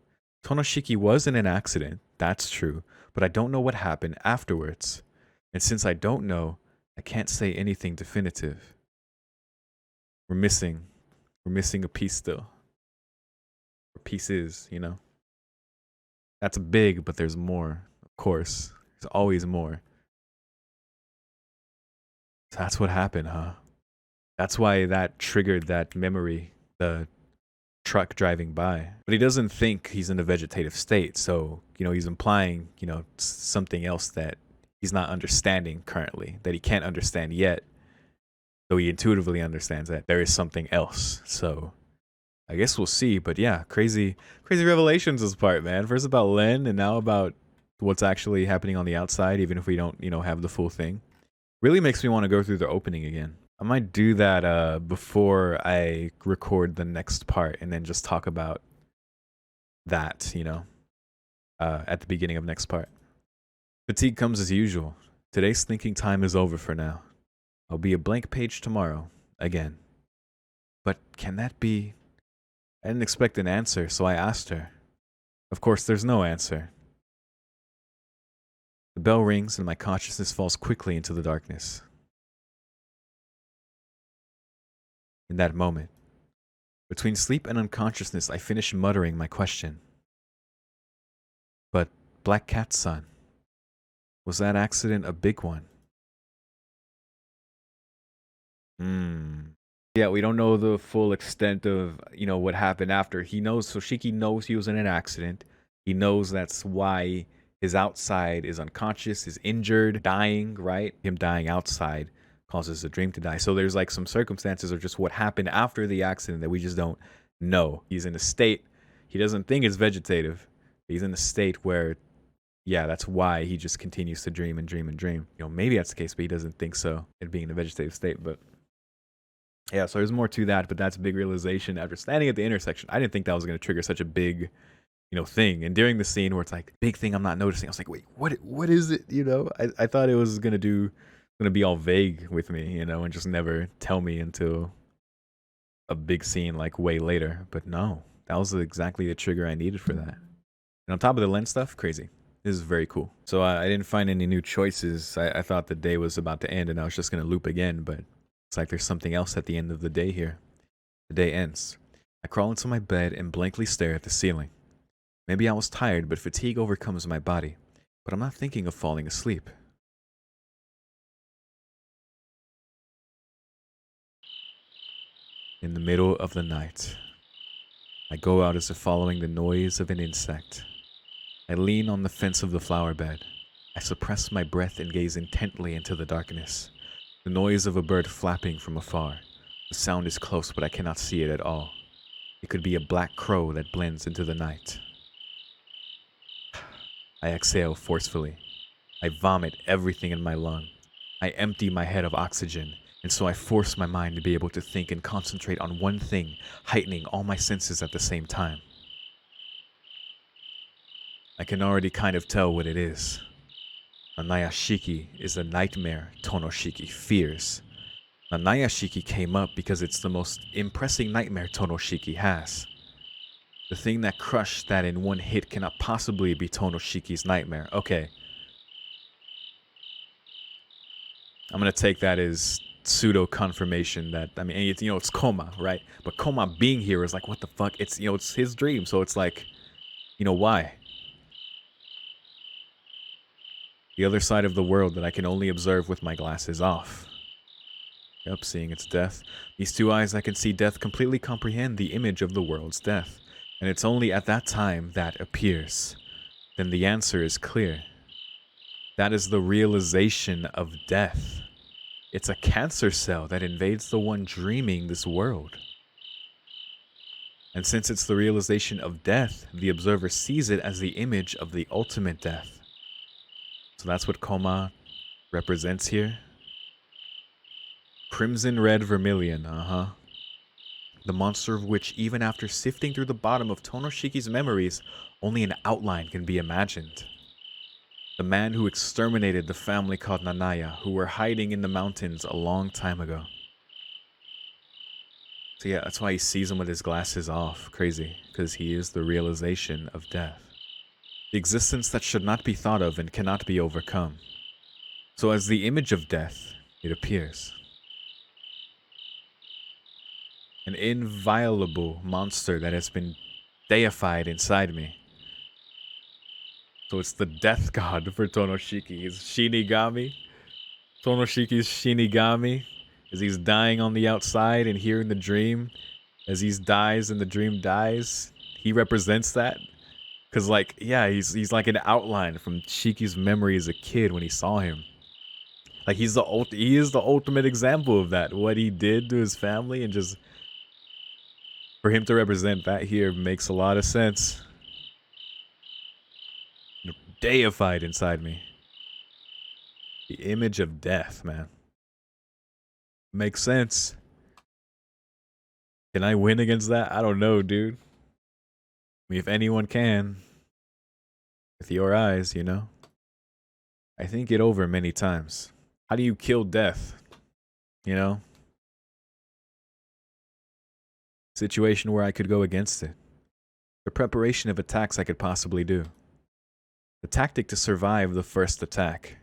Tonoshiki was in an accident, that's true, but I don't know what happened afterwards. And since I don't know, I can't say anything definitive. We're missing a piece still. Or pieces, you know? That's big, but there's more. Of course. There's always more. So that's what happened, huh? That's why that triggered that memory, the truck driving by. But he doesn't think he's in a vegetative state, so, you know, he's implying, you know, something else that he's not understanding currently, that he can't understand yet. Though he intuitively understands that there is something else. So I guess we'll see. But yeah, crazy revelations this part, man. First about Len and now about what's actually happening on the outside, even if we don't, you know, have the full thing. Really makes me want to go through the opening again. I might do that before I record the next part and then just talk about that, you know, at the beginning of next part. Fatigue comes as usual. Today's thinking time is over for now. I'll be a blank page tomorrow, again. But can that be... I didn't expect an answer, so I asked her. Of course, there's no answer. The bell rings and my consciousness falls quickly into the darkness. In that moment, between sleep and unconsciousness, I finish muttering my question. But, Black Cat's-san, was that accident a big one? Yeah, we don't know the full extent of, what happened after. He knows, so Shiki knows he was in an accident. He knows that's why his outside is unconscious, is injured, dying, right? Him dying outside causes the dream to die. So there's like some circumstances or just what happened after the accident that we just don't know. He's in a state, he doesn't think it's vegetative. He's in a state where, yeah, that's why he just continues to dream and dream and dream. Maybe that's the case, but he doesn't think so, it being in a vegetative state. But yeah, so there's more to that, but that's a big realization after standing at the intersection. I didn't think that was going to trigger such a big, thing. And during the scene where it's like, big thing I'm not noticing, I was like, wait, what is it? I thought it was going to be all vague with me, and just never tell me until a big scene like way later. But no, that was exactly the trigger I needed for that. And on top of the lens stuff, crazy. This is very cool. So I didn't find any new choices. I thought the day was about to end and I was just going to loop again, but it's like there's something else at the end of the day here. The day ends. I crawl into my bed and blankly stare at the ceiling. Maybe I was tired, but fatigue overcomes my body. But I'm not thinking of falling asleep. In the middle of the night, I go out as if following the noise of an insect. I lean on the fence of the flower bed. I suppress my breath and gaze intently into the darkness. The noise of a bird flapping from afar. The sound is close, but I cannot see it at all. It could be a black crow that blends into the night. I exhale forcefully. I vomit everything in my lung. I empty my head of oxygen, and so I force my mind to be able to think and concentrate on one thing, heightening all my senses at the same time. I can already kind of tell what it is. Nanayashiki is the nightmare Tonoshiki fears. Nanayashiki came up because it's the most impressing nightmare Tonoshiki has. The thing that crushed that in one hit cannot possibly be Tonoshiki's nightmare. Okay. I'm going to take that as pseudo confirmation that, it's Koma, right? But Koma being here is like, what the fuck? It's, it's his dream. So it's like, why? The other side of the world that I can only observe with my glasses off. Yep, seeing its death. These two eyes I can see death completely comprehend the image of the world's death. And it's only at that time that appears. Then the answer is clear. That is the realization of death. It's a cancer cell that invades the one dreaming this world. And since it's the realization of death, the observer sees it as the image of the ultimate death. So that's what Koma represents here. Crimson red vermilion, The monster of which, even after sifting through the bottom of Tonoshiki's memories, only an outline can be imagined. The man who exterminated the family called Nanaya, who were hiding in the mountains a long time ago. So yeah, that's why he sees him with his glasses off. Crazy, because he is the realization of death. The existence that should not be thought of and cannot be overcome. So as the image of death, it appears. An inviolable monster that has been deified inside me. So it's the death god for Tonoshiki. He's Shinigami. Tonoshiki's Shinigami. As he's dying on the outside and here in the dream. As he dies and the dream dies. He represents that. Because, like, yeah, he's like an outline from Shiki's memory as a kid when he saw him. Like, he is the ultimate example of that. What he did to his family, and just for him to represent that here makes a lot of sense. Deified inside me. The image of death, man. Makes sense. Can I win against that? I don't know, dude. I mean, if anyone can, with your eyes, I think it over many times. How do you kill death? Situation where I could go against it. The preparation of attacks I could possibly do. The tactic to survive the first attack.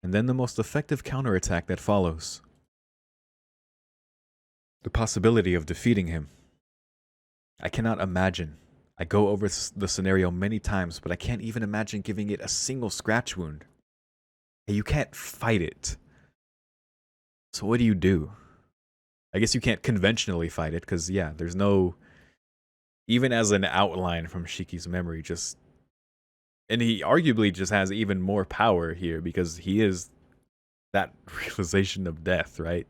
And then the most effective counterattack that follows. The possibility of defeating him. I cannot imagine. I go over the scenario many times, but I can't even imagine giving it a single scratch wound. You can't fight it. So what do? I guess you can't conventionally fight it, because, yeah, there's no... Even as an outline from Shiki's memory, just... And he arguably just has even more power here, because he is that realization of death, right?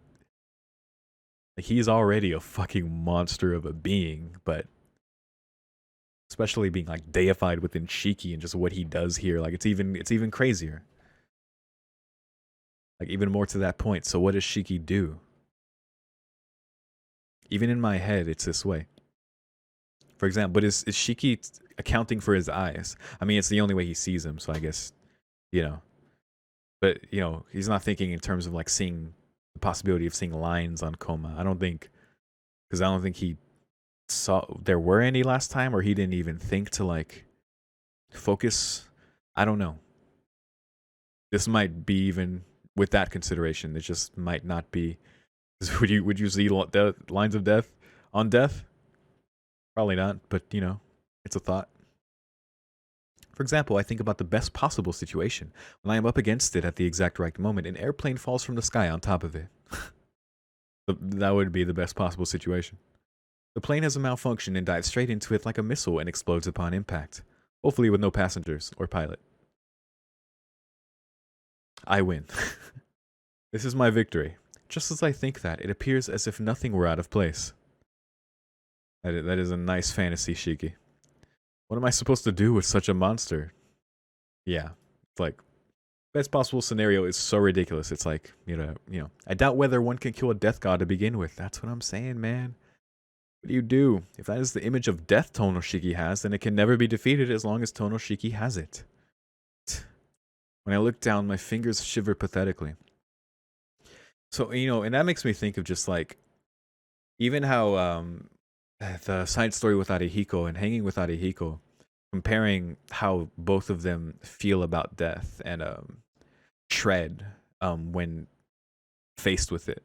Like, he's already a fucking monster of a being, but... Especially being, like, deified within Shiki and just what he does here, like, it's even crazier. Like, even more to that point. So what does Shiki do? Even in my head, it's this way. For example, but is Shiki accounting for his eyes? I mean, it's the only way he sees him, so I guess, you know. But, you know, he's not thinking in terms of, like, seeing the possibility of seeing lines on Koma. I don't think, because I don't think he saw there were any last time, or he didn't even think to, like, focus. I don't know. This might be even... With that consideration, it just might not be. Would you see lines of death on death? Probably not, but you know, it's a thought. For example, I think about the best possible situation. When I am up against it at the exact right moment, an airplane falls from the sky on top of it. That would be the best possible situation. The plane has a malfunction and dives straight into it like a missile and explodes upon impact. Hopefully with no passengers or pilot. I win. This is my victory. Just as I think that, it appears as if nothing were out of place. That is a nice fantasy, Shiki. What am I supposed to do with such a monster? Yeah, it's like, best possible scenario is so ridiculous. It's like, you know, I doubt whether one can kill a death god to begin with. That's what I'm saying, man. What do you do? If that is the image of death Tonoshiki has, then it can never be defeated as long as Tonoshiki has it. When I look down, my fingers shiver pathetically. So, you know, and that makes me think of just like, even how the side story with Arihiko and hanging with Arihiko, comparing how both of them feel about death and tread when faced with it.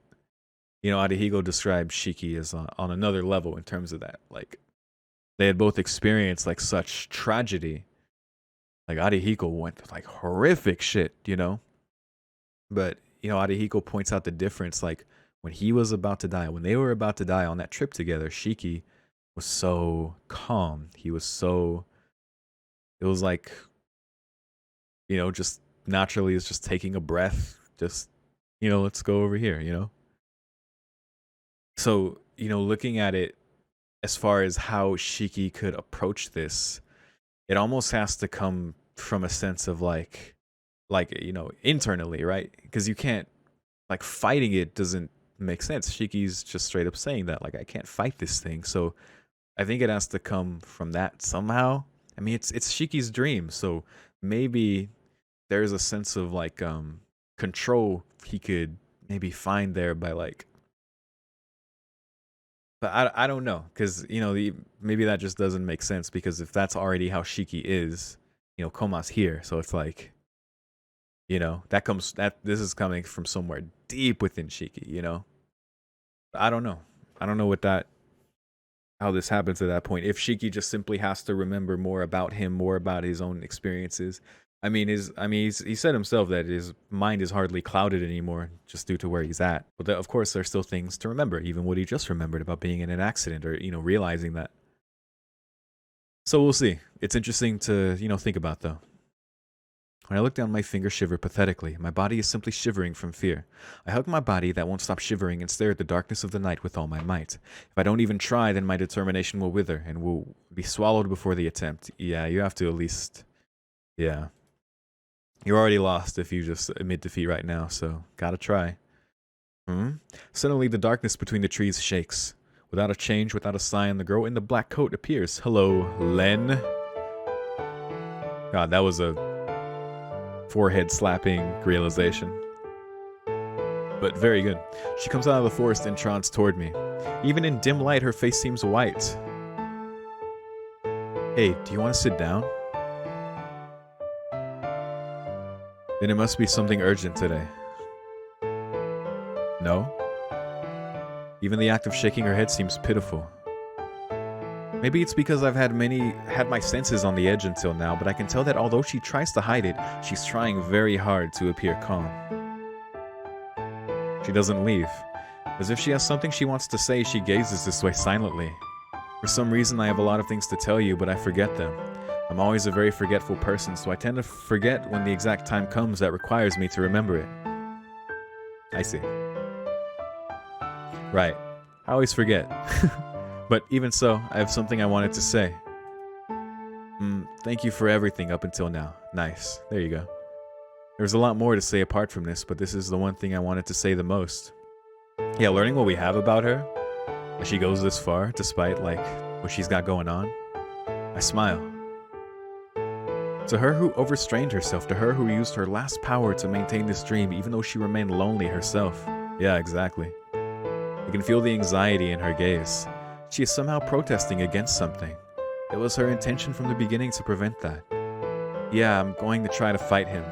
You know, Arihiko described Shiki as on another level in terms of that. Like, they had both experienced like such tragedy. Like, Arihiko went through like horrific shit, you know? But, you know, Arihiko points out the difference. Like, when he was about to die, when they were about to die on that trip together, Shiki was so calm. He was so... It was like, you know, just naturally is just taking a breath. Just, you know, let's go over here, you know? So, you know, looking at it as far as how Shiki could approach this, it almost has to come from a sense of like, you know, internally, right? Because you can't, like, fighting it doesn't make sense. Shiki's just straight up saying that, like, I can't fight this thing. So I think it has to come from that somehow. I mean, it's Shiki's dream, so maybe there's a sense of like control he could maybe find there by like... But I don't know, because, you know, maybe that just doesn't make sense, because if that's already how Shiki is, you know, Koma's here, so it's like, you know, this is coming from somewhere deep within Shiki, you know? I don't know. I don't know how this happens at that point. If Shiki just simply has to remember more about him, more about his own experiences. I mean, he said himself that his mind is hardly clouded anymore just due to where he's at. But of course, there's still things to remember, even what he just remembered about being in an accident, or, you know, realizing that. So we'll see. It's interesting to, you know, think about, though. When I look down, my fingers shiver pathetically. My body is simply shivering from fear. I hug my body that won't stop shivering and stare at the darkness of the night with all my might. If I don't even try, then my determination will wither and will be swallowed before the attempt. Yeah, you have to at least... Yeah. You're already lost if you just admit defeat right now, so gotta try. Suddenly, the darkness between the trees shakes. Without a change, without a sign, the girl in the black coat appears. Hello, Len. God, that was a forehead-slapping realization. But very good. She comes out of the forest and trots toward me. Even in dim light, her face seems white. Hey, do you want to sit down? Then it must be something urgent today. No? Even the act of shaking her head seems pitiful. Maybe it's because I've had my senses on the edge until now, but I can tell that although she tries to hide it, she's trying very hard to appear calm. She doesn't leave. As if she has something she wants to say, she gazes this way silently. For some reason, I have a lot of things to tell you, but I forget them. I'm always a very forgetful person, so I tend to forget when the exact time comes that requires me to remember it. I see. Right. I always forget. But even so, I have something I wanted to say. Thank you for everything up until now. Nice. There you go. There's a lot more to say apart from this, but this is the one thing I wanted to say the most. Yeah, learning what we have about her, that she goes this far, despite, like, what she's got going on. I smile. To her who overstrained herself, to her who used her last power to maintain this dream, even though she remained lonely herself. Yeah, exactly. I can feel the anxiety in her gaze. She is somehow protesting against something. It was her intention from the beginning to prevent that. Yeah, I'm going to try to fight him.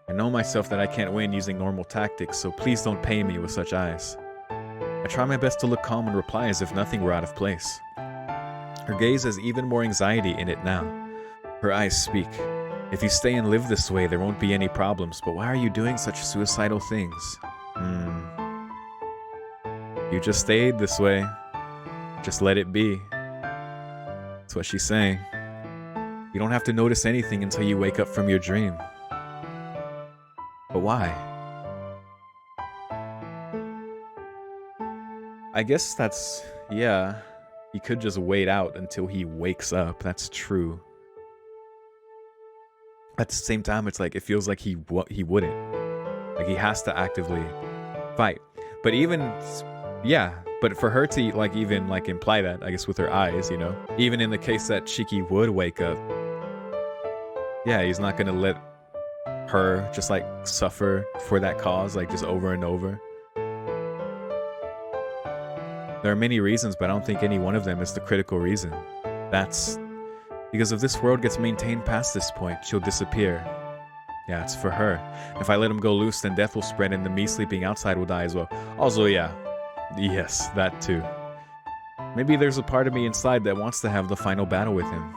I know myself that I can't win using normal tactics, so please don't pay me with such eyes. I try my best to look calm and reply as if nothing were out of place. Her gaze has even more anxiety in it now. Her eyes speak. If you stay and live this way, there won't be any problems, but why are you doing such suicidal things? You just stayed this way. Just let it be. That's what she's saying. You don't have to notice anything until you wake up from your dream. But why? I guess that's... yeah. He could just wait out until he wakes up. That's true. At the same time, it's like, it feels like he wouldn't. Like, he has to actively fight. But even... yeah. But for her to, like, even, like, imply that, I guess, with her eyes, you know? Even in the case that Shiki would wake up, yeah, he's not gonna let her just, like, suffer for that cause, like, just over and over. There are many reasons, but I don't think any one of them is the critical reason. That's because if this world gets maintained past this point, she'll disappear. Yeah, it's for her. If I let him go loose, then death will spread and the me sleeping outside will die as well. Also, yeah. Yes, that too. Maybe there's a part of me inside that wants to have the final battle with him.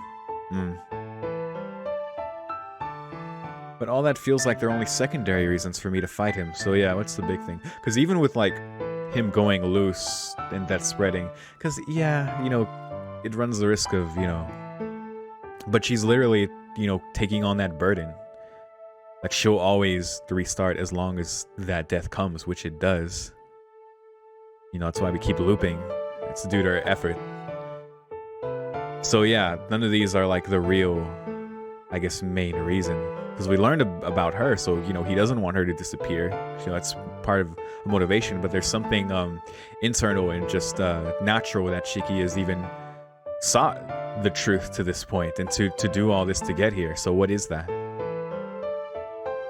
But all that feels like they're only secondary reasons for me to fight him. So yeah, what's the big thing? Because even with, like, him going loose and that spreading, because yeah, you know, it runs the risk of, you know, but she's literally, you know, taking on that burden. Like, she'll always restart as long as that death comes, which it does. You know, that's why we keep looping. It's due to her effort. So yeah, none of these are like the real, I guess, main reason. Because we learned about her, so, you know, he doesn't want her to disappear. You know, that's part of motivation, but there's something internal and just natural that Shiki has even sought the truth to this point and to do all this to get here. So what is that?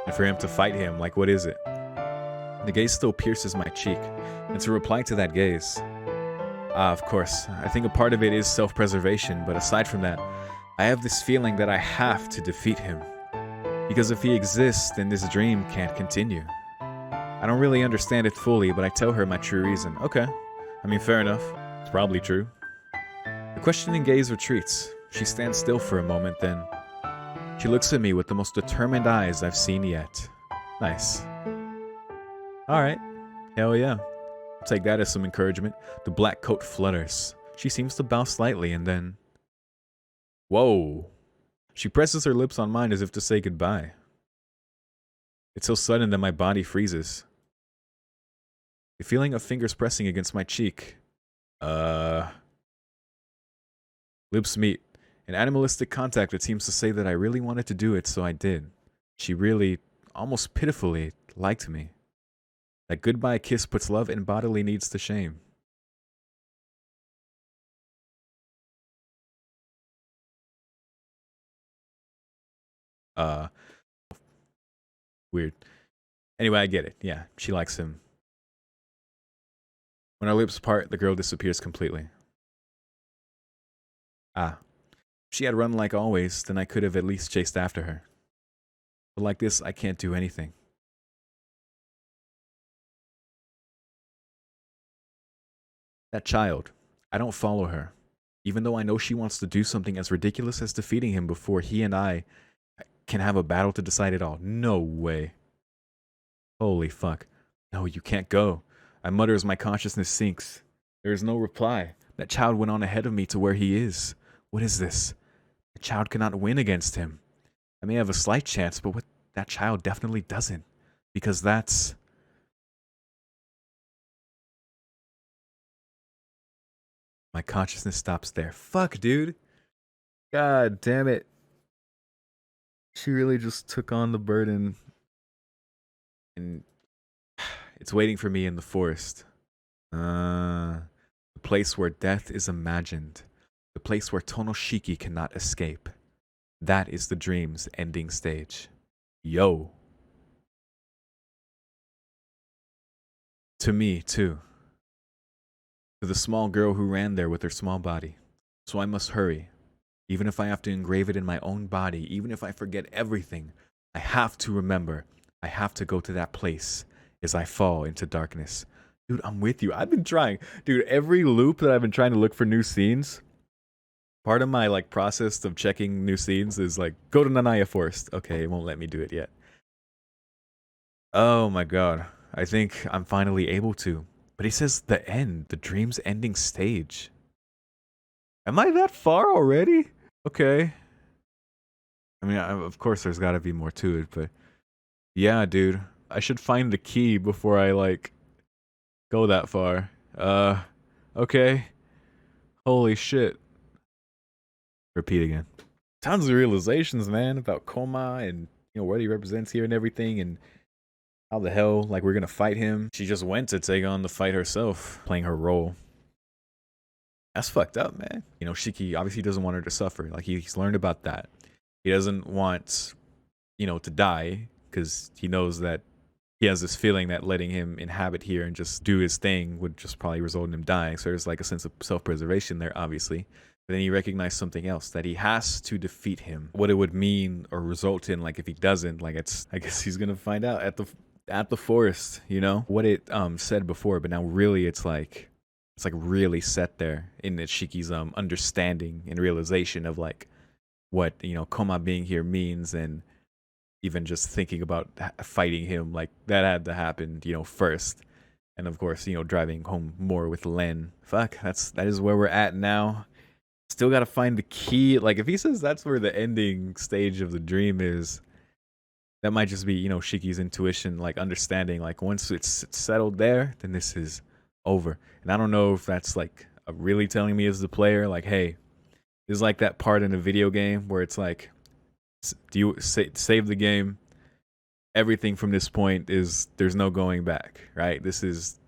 And for him to fight him, like, what is it? The gaze still pierces my cheek. And to reply to that gaze, of course, I think a part of it is self-preservation, but aside from that, I have this feeling that I have to defeat him. Because if he exists, then this dream can't continue. I don't really understand it fully, but I tell her my true reason. Okay, I mean, fair enough. It's probably true. The questioning gaze retreats. She stands still for a moment, then she looks at me with the most determined eyes I've seen yet. Nice. Alright. Hell yeah. I'll take that as some encouragement. The black coat flutters. She seems to bow slightly and then... whoa. She presses her lips on mine as if to say goodbye. It's so sudden that my body freezes. The feeling of fingers pressing against my cheek. Lips meet. An animalistic contact that seems to say that I really wanted to do it, so I did. She really, almost pitifully, liked me. That goodbye kiss puts love and bodily needs to shame. Weird. Anyway, I get it. Yeah, she likes him. When our lips part, the girl disappears completely. Ah. she had run like always, then I could have at least chased after her. But like this, I can't do anything. That child, I don't follow her. Even though I know she wants to do something as ridiculous as defeating him before he and I can have a battle to decide it all. No way. Holy fuck. No, you can't go. I mutter as my consciousness sinks. There is no reply. That child went on ahead of me to where he is. What is this? The child cannot win against him. I may have a slight chance, but what that child definitely doesn't. Because that's... My consciousness stops there. Fuck, dude. God damn it. She really just took on the burden. And it's waiting for me in the forest. The place where death is imagined. The place where Tonoshiki cannot escape. That is the dream's ending stage. Yo. To me, too. To the small girl who ran there with her small body. So I must hurry. Even if I have to engrave it in my own body, even if I forget everything, I have to remember. I have to go to that place as I fall into darkness. Dude, I'm with you. I've been trying. Dude, every loop that I've been trying to look for new scenes, part of my like process of checking new scenes is like, go to Nanaya Forest. Okay, it won't let me do it yet. Oh my god. I think I'm finally able to. But he says the end, the dream's ending stage. Am I that far already? Okay. I mean, of course there's gotta be more to it, but... Yeah, dude. I should find the key before I, like, go that far. Okay. Holy shit. Repeat again. Tons of realizations, man, about Koma and, you know, what he represents here and everything, and how the hell, like, we're gonna fight him. She just went to take on the fight herself, playing her role. That's fucked up, man. You know, Shiki obviously doesn't want her to suffer. Like, he's learned about that. He doesn't want, you know, to die, because he knows that he has this feeling that letting him inhabit here and just do his thing would just probably result in him dying. So there's like a sense of self-preservation there, obviously. But then he recognized something else, that he has to defeat him. What it would mean or result in, like if he doesn't, like I guess he's gonna find out at the forest, you know? What it said before, but now really it's like really set there in Shiki's understanding and realization of like what, you know, Koma being here means, and even just thinking about fighting him, like that had to happen, you know, first. And of course, you know, driving home more with Len. Fuck, that is where we're at now. Still gotta find the key. Like if he says that's where the ending stage of the dream is, that might just be, you know, Shiki's intuition, like understanding, like once it's settled there, then this is over. And I don't know if that's like really telling me as the player, like, hey, this is like that part in a video game where it's like, do you save the game? Everything from this point is, there's no going back, right? This is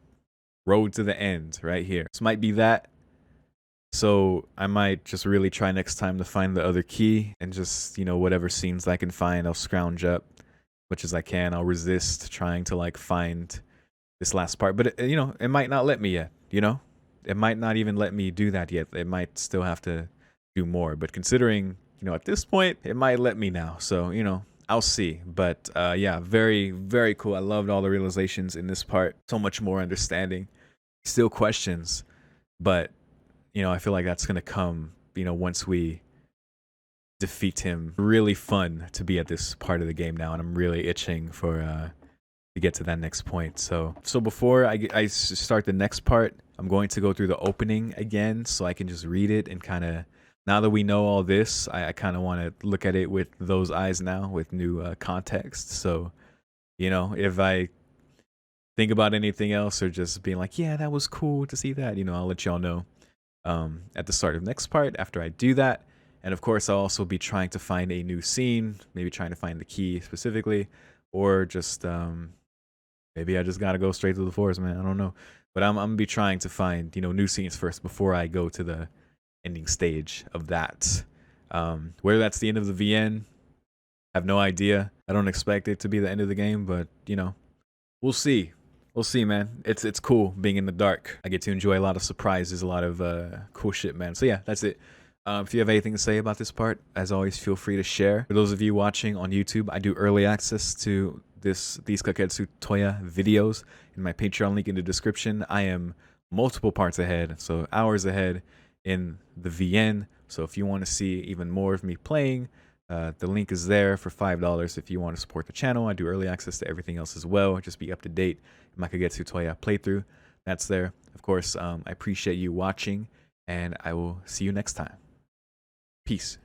road to the end right here. This might be that. So I might just really try next time to find the other key, and just, you know, whatever scenes I can find, I'll scrounge up much as I can. I'll resist trying to like find this last part, but you know, it might not let me yet, you know? It might not even let me do that yet. It might still have to do more, but considering, you know, at this point, it might let me now. So, you know, I'll see. But yeah, very, very cool. I loved all the realizations in this part. So much more understanding. Still questions, but, you know, I feel like that's going to come, you know, once we defeat him. Really fun to be at this part of the game now, and I'm really itching for to get to that next point. So before I start the next part, I'm going to go through the opening again so I can just read it and kind of, now that we know all this, I kind of want to look at it with those eyes now, with new context. So, you know, if I think about anything else or just being like, yeah, that was cool to see that, you know, I'll let y'all know at the start of the next part after I do that. And of course, I'll also be trying to find a new scene, maybe trying to find the key specifically, or just maybe I just got to go straight to the forest, man. I don't know. But I'm going to be trying to find, you know, new scenes first before I go to the ending stage of that. Whether that's the end of the VN, I have no idea. I don't expect it to be the end of the game, but, you know, we'll see. We'll see, man. It's cool being in the dark. I get to enjoy a lot of surprises, a lot of cool shit, man. So yeah, that's it. If you have anything to say about this part, as always, feel free to share. For those of you watching on YouTube, I do early access to these Kagetsu Tohya videos in my Patreon link in the description. I am multiple parts ahead, so hours ahead in the VN. So if you want to see even more of me playing, the link is there for $5 if you want to support the channel. I do early access to everything else as well. Just be up to date in my Kagetsu Tohya playthrough. That's there. Of course, I appreciate you watching, and I will see you next time. Peace.